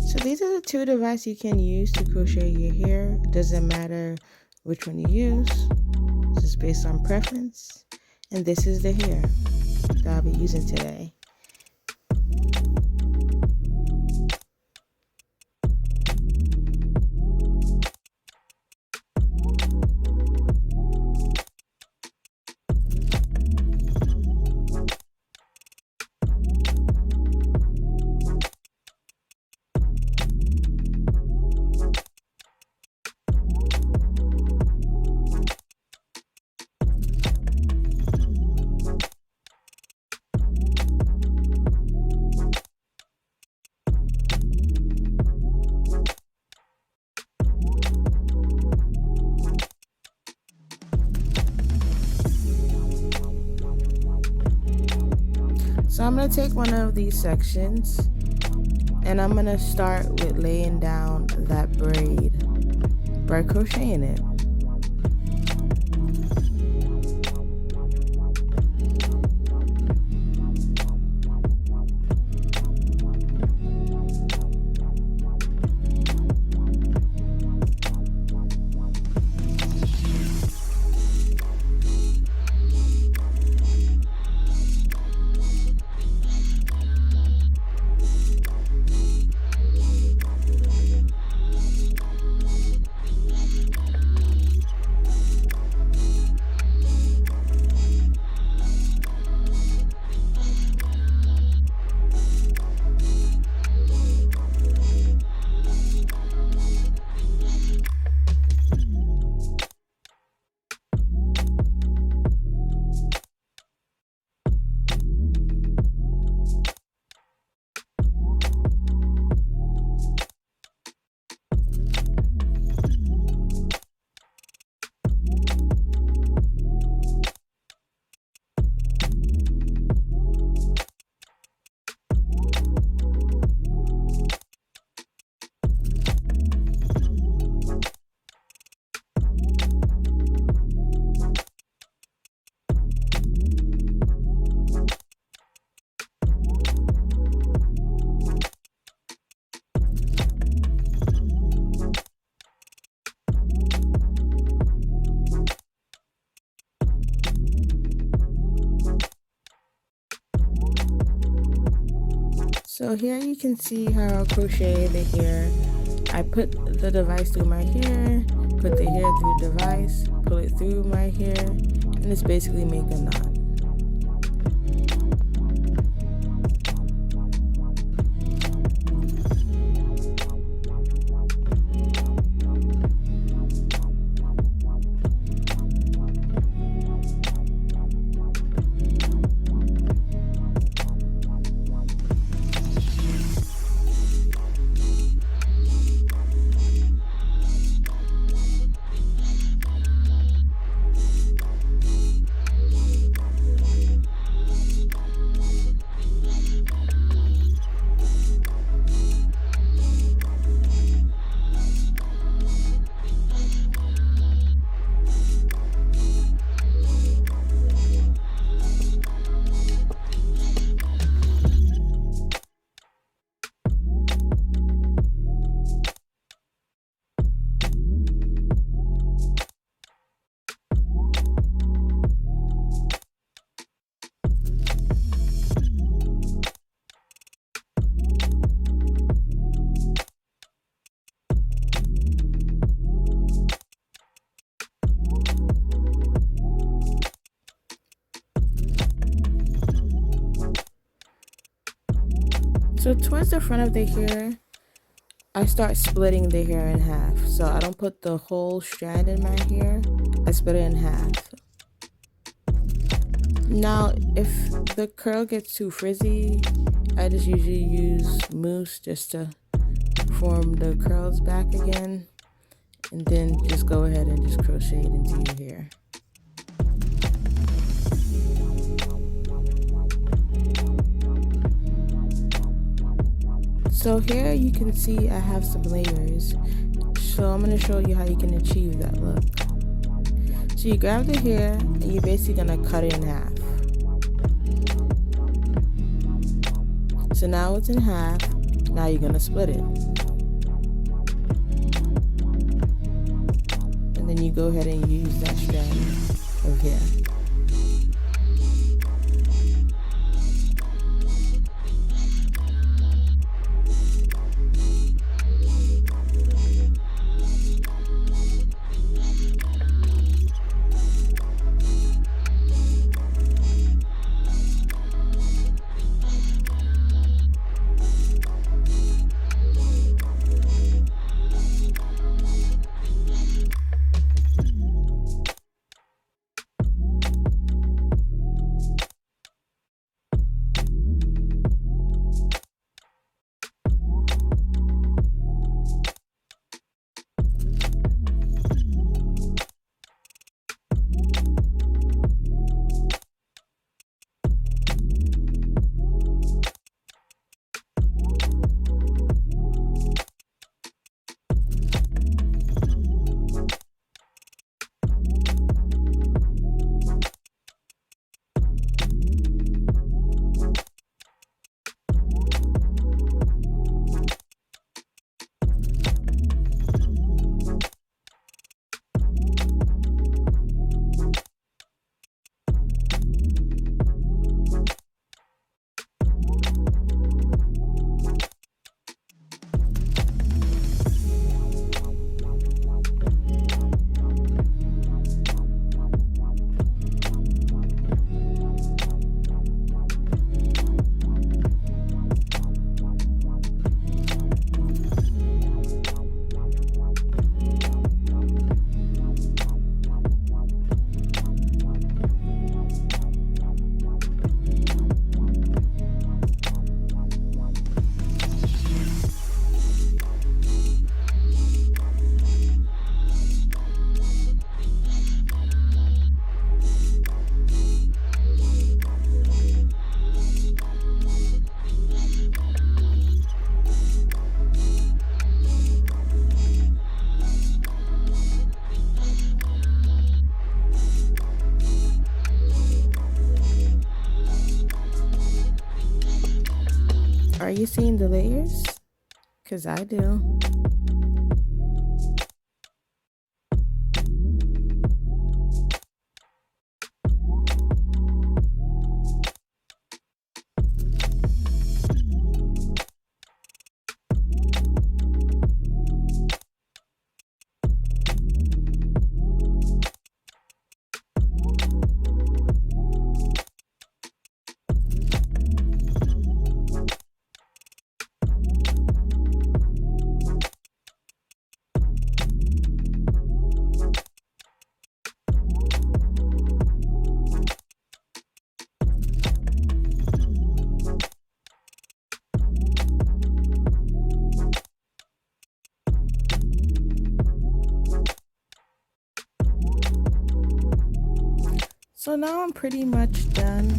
So these are the two devices you can use to crochet your hair. It doesn't matter which one you use. This is based on preference. And this is the hair that I'll be using today. So I'm going to take one of these sections and I'm going to start with laying down that braid by crocheting it. So here you can see how I crochet the hair. I put the device through my hair, put the hair through the device, pull it through my hair, and it's basically make a knot. So towards the front of the hair, I start splitting the hair in half. So I don't put the whole strand in my hair, I split it in half. Now, if the curl gets too frizzy, I just usually use mousse just to form the curls back again. And then just go ahead and just crochet it into your hair. So here you can see I have some layers. So I'm going to show you how you can achieve that look. So you grab the hair and you're basically gonna cut it in half. So now it's in half. Now you're gonna split it. And then you go ahead and use that strand of hair. Are you seeing the layers? 'Cause I do. So now I'm pretty much done.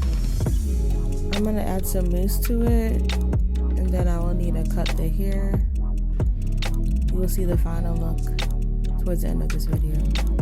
I'm gonna add some mousse to it, and then I will need to cut the hair. You will see the final look towards the end of this video.